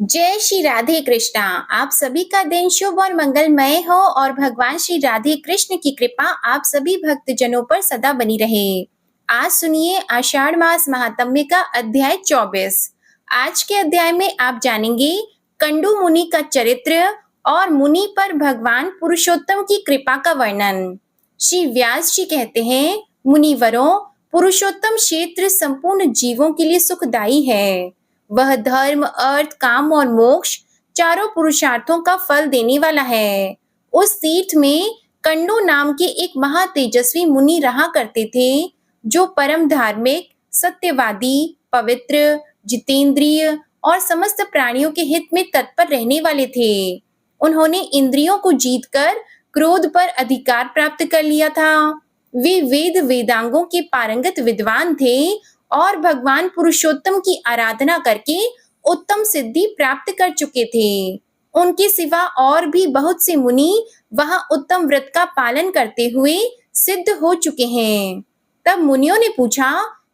जय श्री राधे कृष्णा। आप सभी का दिन शुभ और मंगलमय हो और भगवान श्री राधे कृष्ण की कृपा आप सभी भक्तजनों पर सदा बनी रहे। आज सुनिए आषाढ़ मास महात्म्य का अध्याय 24। आज के अध्याय में आप जानेंगे कंडू मुनि का चरित्र और मुनि पर भगवान पुरुषोत्तम की कृपा का वर्णन। श्री व्यास जी कहते हैं, मुनिवरों, पुरुषोत्तम क्षेत्र संपूर्ण जीवों के लिए सुखदायी है। वह धर्म, अर्थ, काम और मोक्ष चारों पुरुषार्थों का फल देने वाला है। उस तीर्थ में कंडू नाम के एक महातेजस्वी मुनि रहा करते थे, जो परम धार्मिक, सत्यवादी, पवित्र, जितेंद्रिय और समस्त प्राणियों के हित में तत्पर रहने वाले थे। उन्होंने इंद्रियों को जीतकर क्रोध पर अधिकार प्राप्त कर लिया था। वे वेद वेदांगों के पारंगत विद्वान थे और भगवान पुरुषोत्तम की आराधना करके उत्तम सिद्धि प्राप्त कर चुके थे। उनके सिवा और भी बहुत से मुनि वहां उत्तम व्रत का पालन करते हुए सिद्ध हो चुके हैं। तब मुनियों ने पूछा,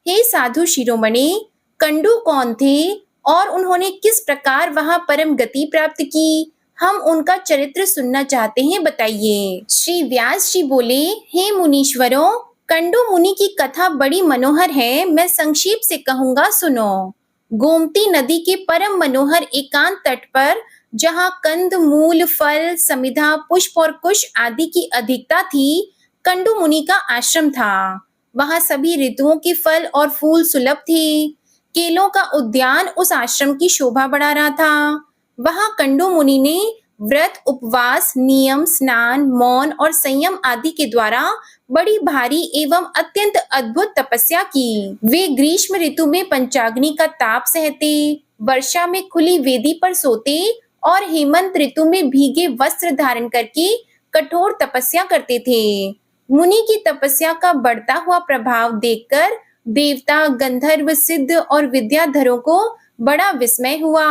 हे साधु शिरोमणि, कंडू कौन थे और उन्होंने किस प्रकार वहां परम गति प्राप्त की? हम उनका चरित्र सुनना चाहते हैं, बताइए। श्री व्यास जी बोले, हे मुनीश्वरों, कंडू मुनि की कथा बड़ी मनोहर है। मैं संक्षेप से कहूंगा, सुनो। गोमती नदी के परम मनोहर एकांत तट पर, जहां कंद मूल फल समिधा पुष्प और कुश आदि की अधिकता थी, कंडू मुनि का आश्रम था। वहां सभी ऋतुओं के फल और फूल सुलभ थे। केलों का उद्यान उस आश्रम की शोभा बढ़ा रहा था। वहां कंडू मुनि ने व्रत, उपवास, नियम, स्नान, मौन और संयम आदि के द्वारा बड़ी भारी एवं अत्यंत अद्भुत तपस्या की। वे ग्रीष्म ऋतु में पंचाग्नि का ताप सहते, वर्षा में खुली वेदी पर सोते और हेमंत ऋतु में भीगे वस्त्र धारण करके कठोर तपस्या करते थे। मुनि की तपस्या का बढ़ता हुआ प्रभाव देखकर देवता, गंधर्व, सिद्ध और विद्याधरों को बड़ा विस्मय हुआ।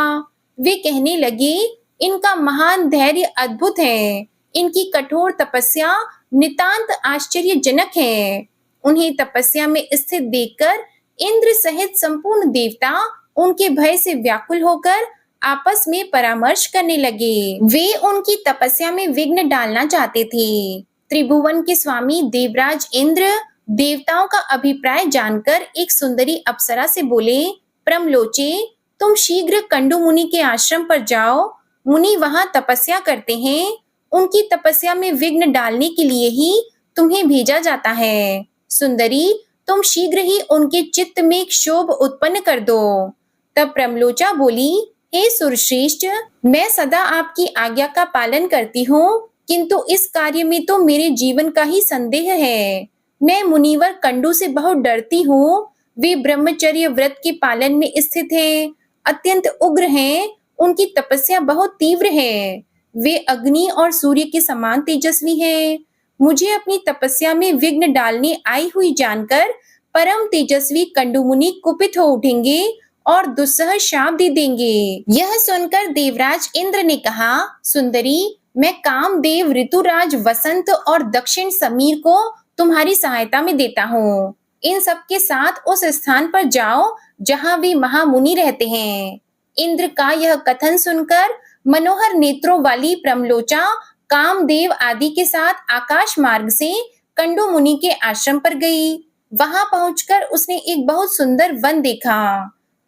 वे कहने लगे, इनका महान धैर्य अद्भुत है। इनकी कठोर तपस्या नितांत आश्चर्यजनक है। उन्हें तपस्या में स्थित देखकर इंद्र सहित संपूर्ण देवता उनके भय से व्याकुल होकर आपस में परामर्श करने लगे। वे उनकी तपस्या में विघ्न डालना चाहते थे। त्रिभुवन के स्वामी देवराज इंद्र देवताओं का अभिप्राय जानकर एक सुंदरी अप्सरा से बोले, प्रमलोचे, तुम शीघ्र कंडू मुनि के आश्रम पर जाओ। मुनि वहां तपस्या करते हैं। उनकी तपस्या में विघ्न डालने के लिए ही तुम्हें भेजा जाता है। सुंदरी, तुम शीघ्र ही उनके चित्त में क्षोभ उत्पन्न कर दो। तब प्रमलोचा बोली, हे सुरश्रेष्ठ, मैं सदा आपकी आज्ञा का पालन करती हूँ, किंतु इस कार्य में तो मेरे जीवन का ही संदेह है। मैं मुनिवर कंडू से बहुत डरती हूँ। वे ब्रह्मचर्य व्रत के पालन में स्थित हैं, अत्यंत उग्र हैं, उनकी तपस्या बहुत तीव्र है। वे अग्नि और सूर्य के समान तेजस्वी हैं। मुझे अपनी तपस्या में विघ्न डालने आई हुई जानकर परम तेजस्वी कंडू मुनि कुपित हो उठेंगे और दुस्सह शाप दे देंगे। यह सुनकर देवराज इंद्र ने कहा, सुंदरी, मैं कामदेव, ऋतुराज वसंत और दक्षिण समीर को तुम्हारी सहायता में देता हूँ। इन सबके साथ उस स्थान पर जाओ जहां वे महामुनि रहते हैं। इंद्र का यह कथन सुनकर मनोहर नेत्रों वाली प्रमलोचा कामदेव आदि के साथ आकाश मार्ग से कंडू मुनि के आश्रम पर गई। वहां पहुंचकर उसने एक बहुत सुंदर वन देखा।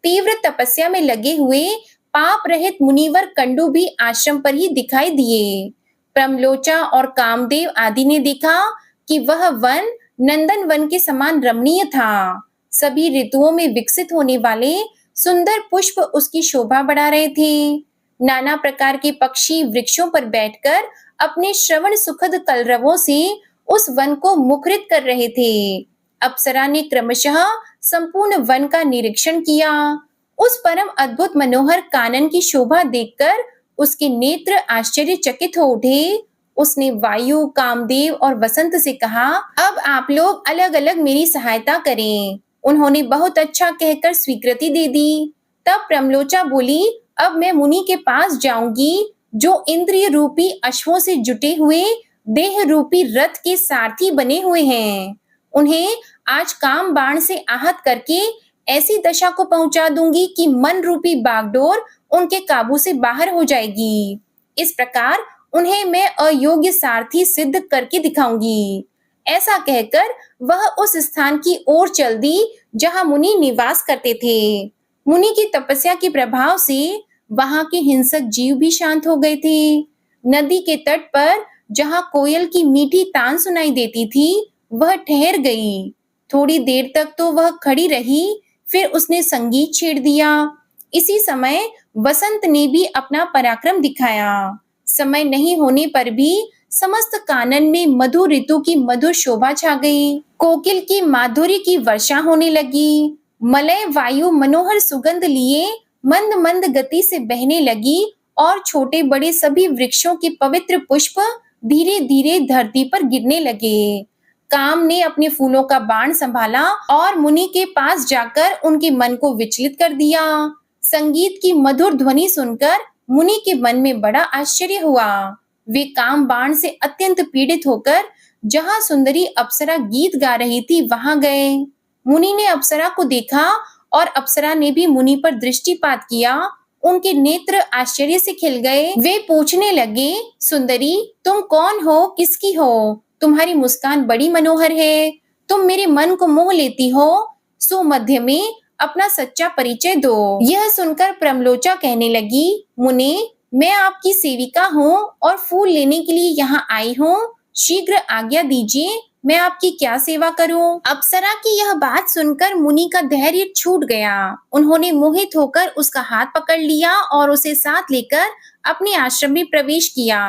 तीव्र तपस्या में लगे हुए पाप रहित मुनिवर कंडू भी आश्रम पर ही दिखाई दिए। प्रमलोचा और कामदेव आदि ने देखा कि वह वन नंदन वन के समान रमणीय था। सभी ऋतुओं में विकसित होने वाले सुंदर पुष्प उसकी शोभा बढ़ा रहे थे। नाना प्रकार के पक्षी वृक्षों पर बैठकर अपने श्रवण सुखद कलरवों से उस वन को मुखरित कर रहे थे। अप्सरा ने क्रमशः संपूर्ण वन का निरीक्षण किया। उस परम अद्भुत मनोहर कानन की शोभा देखकर उसके नेत्र आश्चर्यचकित हो उठे। उसने वायु, कामदेव और वसंत से कहा, अब आप लोग अलग अलग मेरी सहायता करें। उन्होंने बहुत अच्छा कहकर स्वीकृति दे दी। तब प्रमलोचा बोली, अब मैं मुनि के पास जाऊंगी, जो इंद्रिय रूपी अश्वों से जुटे हुए देह रूपी रथ के सारथी बने हुए हैं। उन्हें आज काम बाण से आहत करके ऐसी दशा को पहुंचा दूंगी कि मन रूपी बागडोर उनके काबू से बाहर हो जाएगी। इस प्रकार उन्हें मैं अयोग्य सारथी सिद्ध करके दिखाऊंगी। ऐसा कहकर वह उस स्थान की ओर चल दी जहां मुनि निवास करते थे। मुनि की तपस्या के प्रभाव से वहां के हिंसक जीव भी शांत हो गए थे। नदी के तट पर जहां कोयल की मीठी तान सुनाई देती थी, वह ठहर गई। थोड़ी देर तक तो वह खड़ी रही, फिर उसने संगीत छेड़ दिया। इसी समय वसंत ने भी अपना पराक्रम दिखाया। समय नहीं होने पर भी समस्त कानन में मधु ऋतु की मधुर शोभा छा गई। कोकिल की माधुरी की वर्षा होने लगी। मलय वायु मनोहर सुगंध लिए मंद मंद गति से बहने लगी और छोटे बड़े सभी वृक्षों के पवित्र पुष्प धीरे धीरे धरती पर गिरने लगे। काम ने अपने फूलों का बाण संभाला और मुनि के पास जाकर उनके मन को विचलित कर दिया। संगीत की मधुर ध्वनि सुनकर मुनि के मन में बड़ा आश्चर्य हुआ। वे काम बाण से अत्यंत पीड़ित होकर जहां सुंदरी अप्सरा गीत गा रही थी वहां गए। मुनि ने अप्सरा को देखा और अप्सरा ने भी मुनि पर दृष्टिपात किया। उनके नेत्र आश्चर्य से खिल गए। वे पूछने लगे, सुंदरी, तुम कौन हो, किसकी हो? तुम्हारी मुस्कान बड़ी मनोहर है। तुम मेरे मन को मोह लेती हो। सो मध्य में अपना सच्चा परिचय दो। यह सुनकर प्रमलोचा कहने लगी, मुनि, मैं आपकी सेविका हूँ और फूल लेने के लिए यहाँ आई हूँ। शीघ्र आज्ञा दीजिए, मैं आपकी क्या सेवा करूं? अप्सरा की यह बात सुनकर मुनि का धैर्य छूट गया। उन्होंने मोहित होकर उसका हाथ पकड़ लिया और उसे साथ लेकर अपने आश्रम में प्रवेश किया।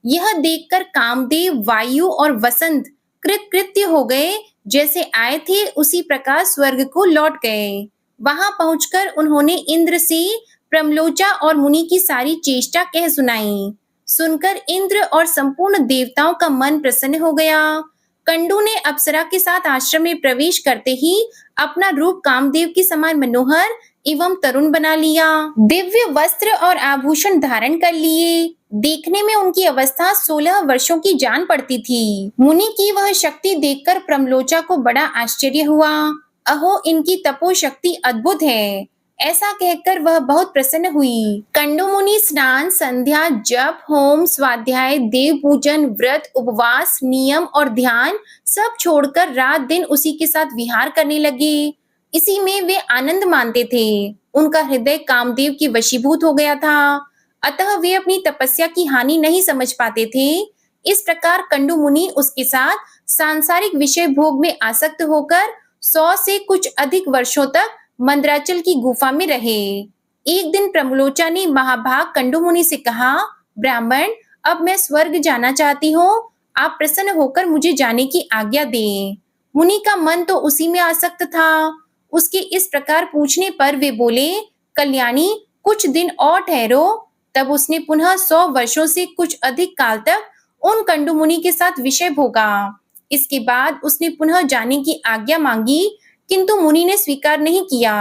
यह देखकर कामदेव, वायु और वसंत कृतकृत्य हो गए। जैसे आए थे उसी प्रकार स्वर्ग को लौट गए। वहां पहुंचकर उन्होंने इंद्र से प्रमलोचा और मुनि की सारी चेष्टा कह सुनाई। सुनकर इंद्र और संपूर्ण देवताओं का मन प्रसन्न हो गया। कंडू ने अप्सरा के साथ आश्रम में प्रवेश करते ही अपना रूप कामदेव के समान मनोहर एवं तरुण बना लिया। दिव्य वस्त्र और आभूषण धारण कर लिए। देखने में उनकी अवस्था 16 वर्षों की जान पड़ती थी। मुनि की वह शक्ति देखकर प्रमलोचा को बड़ा आश्चर्य हुआ। अहो, इनकी तपो शक्ति अद्भुत है। ऐसा कहकर वह बहुत प्रसन्न हुई। कंडू मुनि स्नान, संध्या, जप, होम, स्वाध्याय, देव पूजन, व्रत, उपवास, नियम और ध्यान सब छोड़कर रात दिन उसी के साथ विहार करने लगे। इसी में वे आनंद मानते थे। उनका हृदय कामदेव के वशीभूत हो गया था, अतः वे अपनी तपस्या की हानि नहीं समझ पाते थे। इस प्रकार कंडू मुनि उसके साथ सांसारिक विषय भोग में आसक्त होकर 100 से कुछ अधिक वर्षों तक मंदराचल की गुफा में रहे। एक दिन प्रमलोचा ने महाभाग कंडू मुनि से कहा, ब्राह्मण, अब मैं स्वर्ग जाना चाहती हूँ। आप प्रसन्न होकर मुझे जाने की आज्ञा दें। मुनि का मन तो उसी में आसक्त था। उसके इस प्रकार पूछने पर वे बोले, कल्याणी, कुछ दिन और ठहरो। तब उसने पुनः 100 वर्षों से कुछ अधिक काल तक उन कंडू मुनि के साथ विषय भोगा। इसके बाद उसने पुनः जाने की आज्ञा मांगी, किंतु मुनि ने स्वीकार नहीं किया।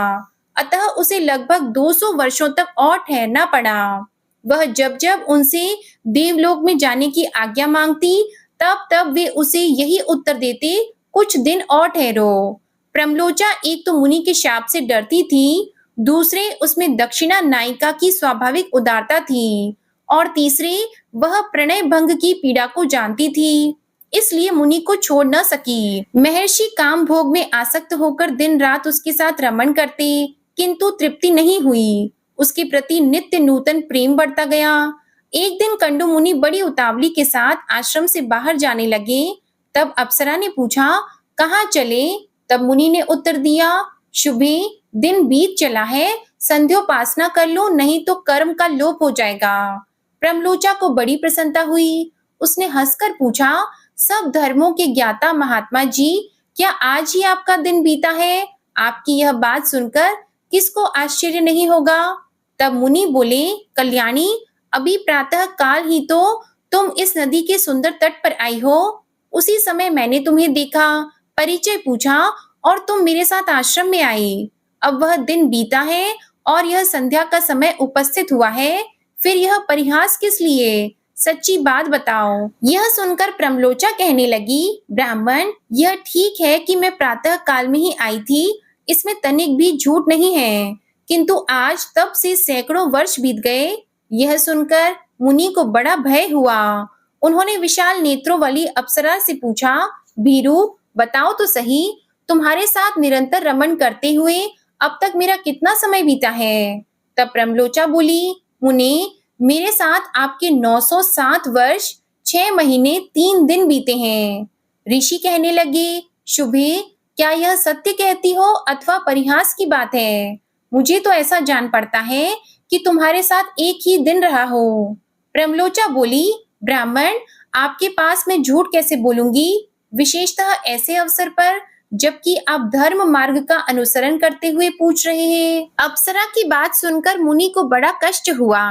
अतः उसे लगभग 200 वर्षों तक और ठहरना पड़ा। वह जब जब उनसे देवलोक में जाने की आज्ञा मांगती, तब तब वे उसे यही उत्तर देते, कुछ दिन और ठहरो। प्रमलोचा एक तो मुनि के शाप से डरती थी, दूसरे उसमें दक्षिणा नायिका की स्वाभाविक उदारता थी, और तीसरे वह प्रणय भंग की पीड़ा को जानती थी, इसलिए मुनि को छोड़ न सकी। महर्षि काम भोग में आसक्त होकर दिन रात उसके साथ रमण करते, किंतु तृप्ति नहीं हुई। उसके प्रति नित्य नूतन प्रेम बढ़ता गया। एक दिन कंडू मुनि बड़ी उतावली के साथ आश्रम से बाहर जाने लगे। तब अप्सरा ने पूछा, कहाँ चले? तब मुनि ने उत्तर दिया, शुभे, दिन बीत चला है, संध्योपासना कर लो, नहीं तो कर्म का लोप हो जाएगा। प्रमलोचा को बड़ी प्रसन्नता हुई। उसने हंसकर पूछा, सब धर्मों के ज्ञाता महात्मा जी, क्या आज ही आपका दिन बीता है? आपकी यह बात सुनकर किसको आश्चर्य नहीं होगा? तब मुनि बोले, कल्याणी, अभी प्रातः काल ही तो तुम इस नदी के सुंदर तट पर आई हो। उसी समय मैंने तुम्हें देखा, परिचय पूछा और तुम मेरे साथ आश्रम में आई। अब वह दिन बीता है और यह संध्या का समय उपस्थित हुआ है, फिर यह परिहास किस लिए? सच्ची बात बताओ। यह सुनकर प्रमलोचा कहने लगी, ब्राह्मण, यह ठीक है कि मैं प्रातः काल में ही आई थी, इसमें तनिक भी झूठ नहीं है, किंतु आज तब से सैकड़ों वर्ष बीत गए। यह सुनकर मुनि को बड़ा भय हुआ। उन्होंने विशाल नेत्रों वाली अप्सरा से पूछा, भीरू, बताओ तो सही, तुम्हारे साथ निरंतर रमण करते हुए अब तक मेरा कितना समय बीता है? तब प्रमलोचा बोली, मुनि, मेरे साथ आपके 907 वर्ष 6 महीने 3 दिन बीते हैं। ऋषि कहने लगे, शुभे, क्या यह सत्य कहती हो अथवा परिहास की बात है? मुझे तो ऐसा जान पड़ता है कि तुम्हारे साथ एक ही दिन रहा हो। प्रमलोचा बोली, ब्राह्मण, आपके पास मैं झूठ कैसे बोलूंगी, विशेषतः ऐसे अवसर पर जबकि आप धर्म मार्ग का अनुसरण करते हुए पूछ रहे हैं। अप्सरा की बात सुनकर मुनि को बड़ा कष्ट हुआ।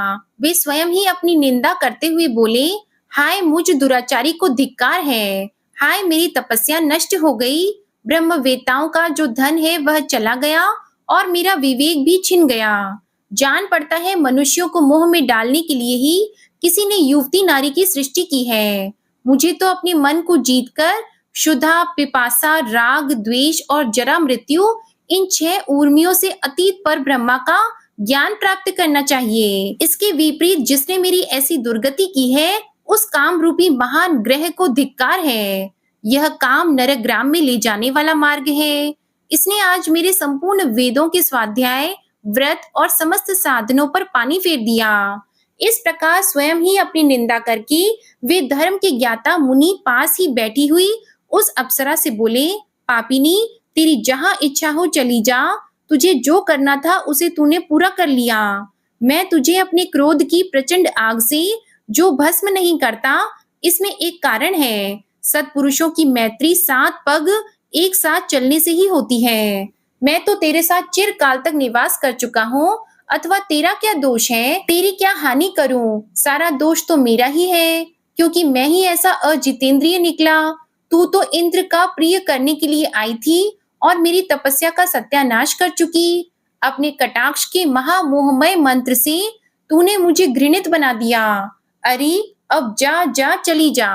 वे स्वयं ही अपनी निंदा करते हुए बोले, हाय मुझ दुराचारी को धिक्कार है। हाय मेरी तपस्या नष्ट हो गई। ब्रह्मवेत्ताओं का जो धन है वह चला गया और मेरा विवेक भी छिन गया। जान पड़ता है मनुष्यों को मोह में डालने के लिए ही किसी ने युवती नारी की सृष्टि की है। मुझे तो अपने मन को जीतकर क्षुधा, पिपासा, राग, द्वेष और जरा मृत्यु, इन 6 ऊर्मियों से अतीत पर ब्रह्मा का ज्ञान प्राप्त करना चाहिए। इसके विपरीत जिसने मेरी ऐसी दुर्गति की है, उस काम रूपी महान ग्रह को धिक्कार है। यह काम नरकग्राम में ले जाने वाला मार्ग है। इसने आज मेरे संपूर्ण वेदों के स्वाध्याय, व्रत और समस्त साधनों पर पानी फेर दिया। इस प्रकार स्वयं ही अपनी निंदा करके वे धर्म के ज्ञाता मुनि पास ही बैठी हुई उस अप्सरा से बोले, पापिनी, तेरी जहां इच्छा हो चली जा। तुझे जो करना था उसे तूने पूरा कर लिया। मैं तुझे अपने क्रोध की प्रचंड आग से जो भस्म नहीं करता, इसमें एक कारण है। सत्पुरुषों की मैत्री 7 पग एक साथ चलने से ही होती है। मैं तो तेरे साथ चिरकाल तक निवास कर चुका हूँ, अथवा तेरा क्या दोष है? तेरी क्या हानि करूं? सारा दोष तो मेरा ही है, क्योंकि मैं ही ऐसा अजितेंद्रिय निकला। तू तो इंद्र का प्रिय करने के लिए आई थी और मेरी तपस्या का सत्यानाश कर चुकी। अपने कटाक्ष के महामोहमय मंत्र से तूने मुझे घृणित बना दिया। अरे अब जा जा चली जा।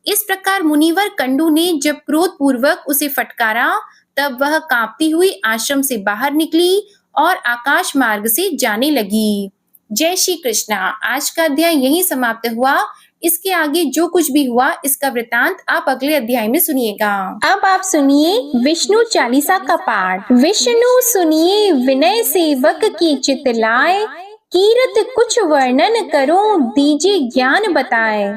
इस प्रकार मुनिवर कंडू ने जब क्रोध पूर्वक उसे फटकारा, तब वह कांपती हुई आश्रम से बाहर निकली और आकाश मार्ग से जाने लगी। जय श्री कृष्णा। आज का अध्याय यहीं समाप्त हुआ। इसके आगे जो कुछ भी हुआ इसका वृतांत आप अगले अध्याय में सुनिएगा। अब आप सुनिए विष्णु चालीसा का पाठ। विष्णु सुनिए विनय सेवक की चित लाए, कीरत कुछ वर्णन करो दीजिए ज्ञान बताए।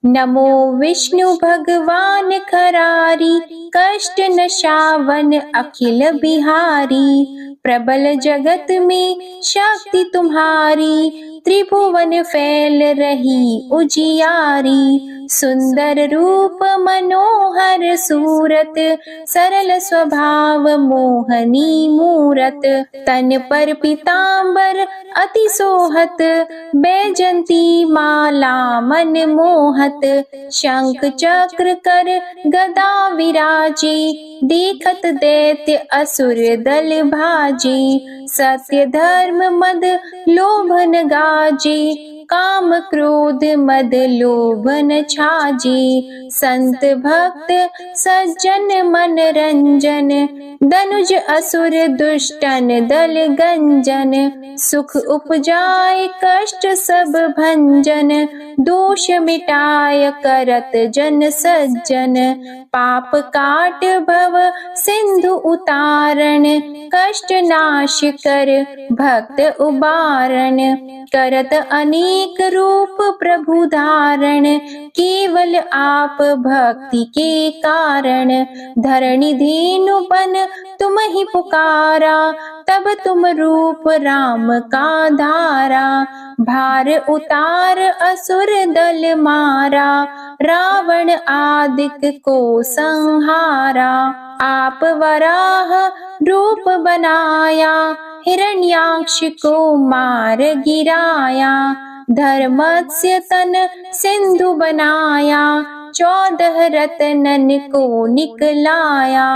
नमो विष्णु भगवान खरारी, कष्ट नशावन अखिल बिहारी। प्रबल जगत में शक्ति तुम्हारी, त्रिभुवन फैल रही उजियारी। सुंदर रूप मनोहर सूरत, सरल स्वभाव मोहनी मूरत। तन पर पीतांबर अति सोहत, बैजंती माला मन मोहत। शंख चक्र कर गदा विराजे, देखत दैत्य असुर दल भाजे। सत्य धर्म मद लोभन गाजे, काम क्रोध मद लोभन छाजे। संत भक्त सज्जन मन रंजन, दनुज असुर दुष्टन दल गंजन। सुख उपजाए कष्ट सब भंजन, दोष मिटाय करत जन सज्जन। पाप काट भव सिंधु उतारण, कष्ट नाश कर भक्त उबारण। करत अनेक रूप प्रभु धारण, केवल आप भक्ति के कारण। धरणी धेनु बन तुम ही पुकारा, तब तुम रूप राम का धारा। भार उतार असुर दल मारा, रावण आदिक को संहारा। आप वराह रूप बनाया, हिरण्याक्ष को मार गिराया। धर्मस्य तन सिंधु बनाया, 14 रत्नन को निकलाया।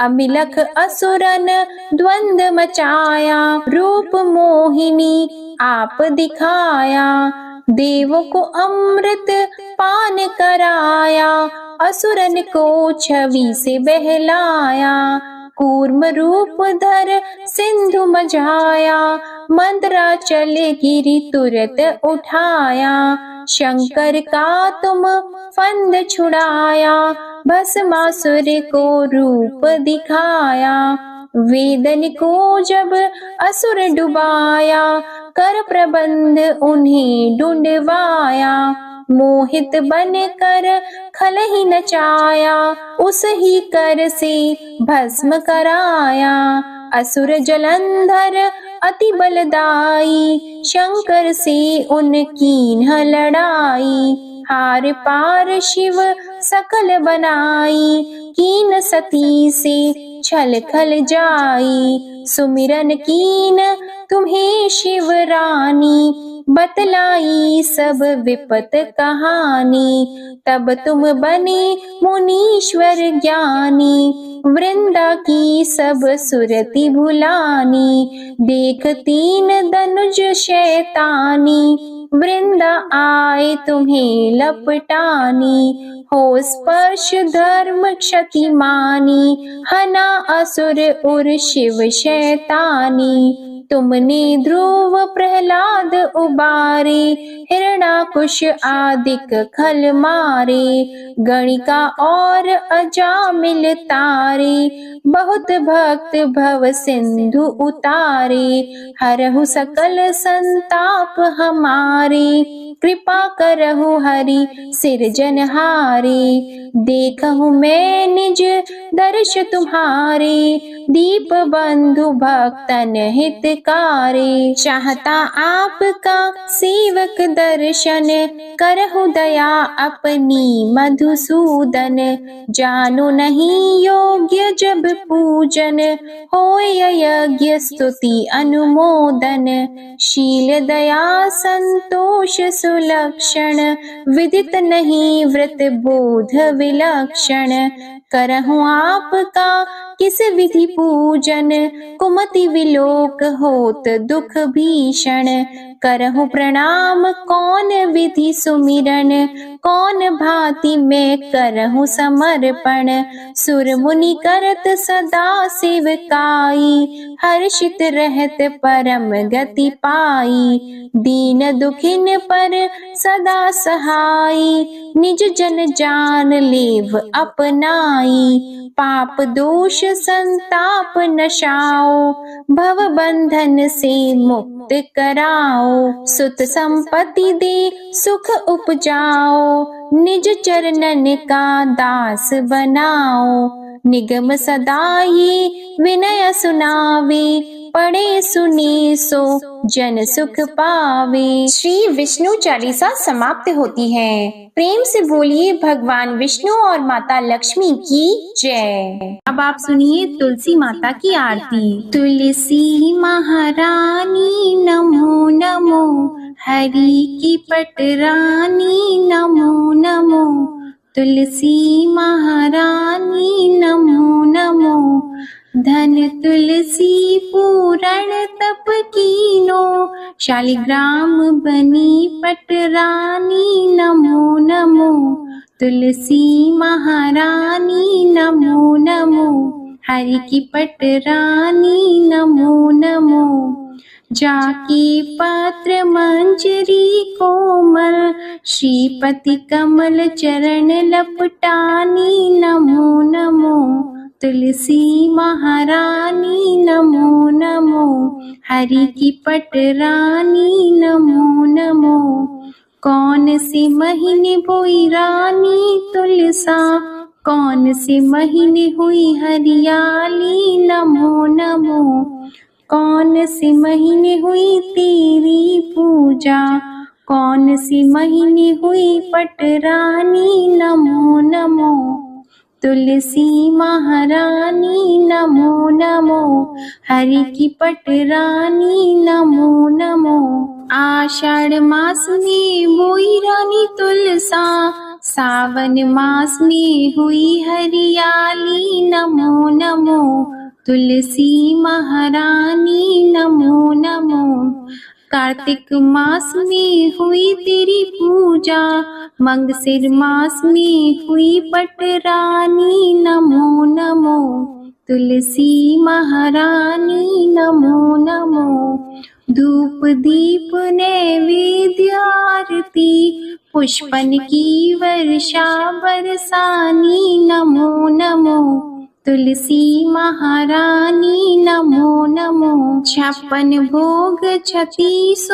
अमिलख असुरन द्वंद मचाया, रूप मोहिनी आप दिखाया। देवों को अमृत पान कराया, असुरन को छवि से बहलाया। कूर्म रूप धर सिंधु मझाया, मंदराचल गिरि तुरत उठाया। शंकर का तुम फंद छुड़ाया, भस्मासुर को रूप दिखाया। वेदन को जब असुर डुबाया, कर प्रबंध उन्हें ढूंढवाया। मोहित बन कर खल ही नचाया, उस ही कर से भस्म कराया। असुर जलंधर अति बलदाई, शंकर से उनकी न लड़ाई। हार पार शिव सकल बनाई, कीन सती से छल खल जाई। सुमिरन कीन तुम्हें शिव रानी, बतलाई सब विपत कहानी। तब तुम बने मुनीश्वर ज्ञानी, वृंदा की सब सुरति भुलानी। देख तीन धनुज शैतानी, वृंदा आए तुम्हें लपटानी। हो स्पर्श धर्म क्षति मानी, हना असुर उर शिव शैतानी। तुमने ध्रुव प्रहलाद उबारे, हिरणाकुश आदिक खल मारे। गणिका और अजामिल तारे, बहुत भक्त भव सिंधु उतारे। हरहु सकल संताप हमारे, कृपा करहु हरि सिरजनहारे। देखहु मैं निज दर्श तुम्हारे, दीप बंधु भक्तन हितकारे। चाहता आपका सेवक दर्शन, करहु दया अपनी मधुसूदन। जानो नहीं योग्य जब पूजन, होय यज्ञ स्तुति अनुमोदन। शील दया संतोष सुलक्षण, विदित नहीं व्रत बोध विलक्षण। करहु आपका किस विधि पूजन, कुमति विलोक होत दुख भीषण। करहु प्रणाम कौन विधि सुमिरन, कौन भांति मैं करहु समर्पण। सुर मुनि करत सदा सेवकाई, हर्षित रहत परम गति पाई। दीन दुखिन पर सदा सहाई, निज जन जान लेव अपनाई। पाप दोष संताप नशाओ, भव बंधन से मुक्त कराओ। सुत संपत्ति दे सुख उपजाओ, निज चरणन का दास बनाओ। निगम सदा ये विनय सुनावे, पढ़े सुने सो जन सुख पावे। श्री विष्णु चालीसा समाप्त होती है। प्रेम से बोलिए भगवान विष्णु और माता लक्ष्मी की जय। अब आप सुनिए तुलसी माता की आरती। तुलसी महारानी नमो नमो, हरि की पटरानी नमो नमो। तुलसी महारानी नमो नमो, धन तुलसी पूरण तप कीनो। शालिग्राम बनी पटरानी नमो नमो। तुलसी महारानी नमो नमो, हरि की पटरानी नमो नमो। जाकी पत्र मंजरी कोमल, श्रीपति कमल चरण लपटानी नमो नमो। तुलसी महारानी नमो नमो, हरि की पटरानी नमो नमो। कौन से महीने बोई रानी तुलसा, कौन से महीने हुई हरियाली नमो नमो। कौन से महीने हुई तेरी पूजा, कौन से महीने हुई पटरानी नमो नमो। तुलसी महारानी नमो नमो, हरि की पटरानी नमो नमो। आषाढ़ मास में बोई रानी तुलसा, सावन मास में हुई हरियाली नमो नमो। तुलसी महारानी नमो नमो। कार्तिक मास में हुई तेरी पूजा, मंगसिर मास में हुई पटरानी नमो नमो। तुलसी महारानी नमो नमो। धूप दीप नैवेद्य आरती पुष्पन की वर्षा बरसानी नमो नमो। तुलसी महारानी नमो नमो। 56 भोग 36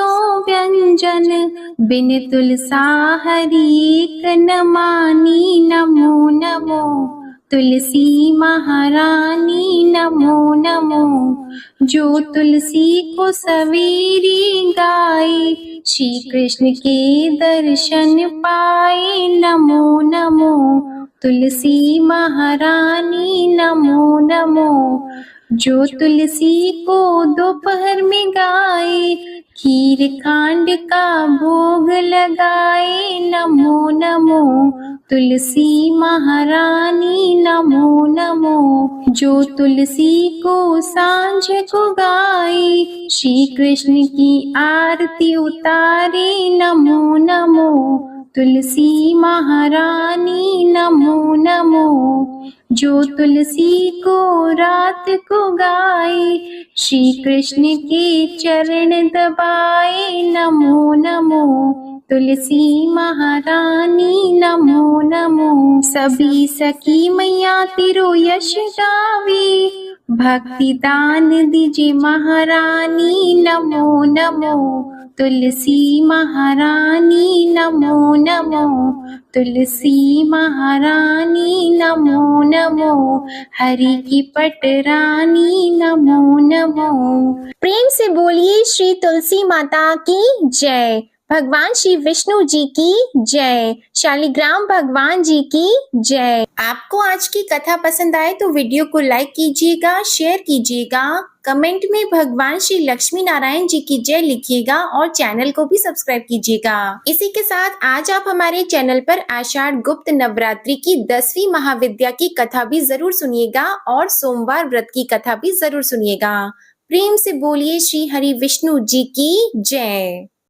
व्यंजन बिन तुलसा हरि एक न मानी नमो नमो। तुलसी महारानी नमो नमो। जो तुलसी को सवेरे गाए श्री कृष्ण के दर्शन पाए नमो नमो। तुलसी महारानी नमो नमो। जो तुलसी को दोपहर में गाए खीर कांड का भोग लगाए नमो नमो। तुलसी महारानी नमो नमो। जो तुलसी को सांझ को गाए श्री कृष्ण की आरती उतारे नमो नमो। तुलसी महारानी नमो नमो। जो तुलसी को रात को गाए श्री कृष्ण के चरण दबाए नमो नमो। तुलसी महारानी नमो नमो। सभी सखी मैया तेरो यश गावे भक्ति दान दीजिए महारानी नमो नमो। तुलसी महारानी नमो नमो। तुलसी महारानी नमो नमो। हरि की पटरानी नमो नमो। प्रेम से बोलिए श्री तुलसी माता की जय। भगवान श्री विष्णु जी की जय। शालिग्राम भगवान जी की जय। आपको आज की कथा पसंद आए तो वीडियो को लाइक कीजिएगा, शेयर कीजिएगा, कमेंट में भगवान श्री लक्ष्मी नारायण जी की जय लिखिएगा और चैनल को भी सब्सक्राइब कीजिएगा। इसी के साथ आज आप हमारे चैनल पर आषाढ़ गुप्त नवरात्रि की 10वीं महाविद्या की कथा भी जरूर सुनिएगा और सोमवार व्रत की कथा भी जरूर सुनिएगा। प्रेम से बोलिए श्री हरि विष्णु जी की जय।